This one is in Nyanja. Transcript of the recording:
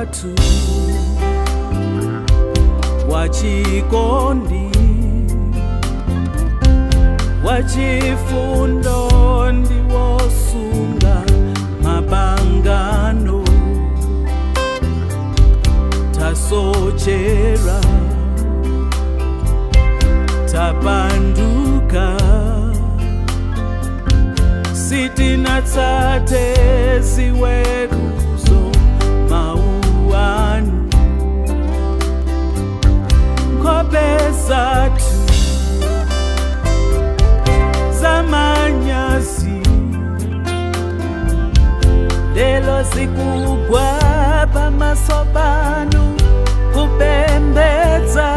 wathu wachikondi wachifundo ndiwosunga mabangano tasochera tapanduka sitinatsate ziweruzo mauanu nkhope zathu zamanyazi lelo zikugwa pamaso panu kupembedza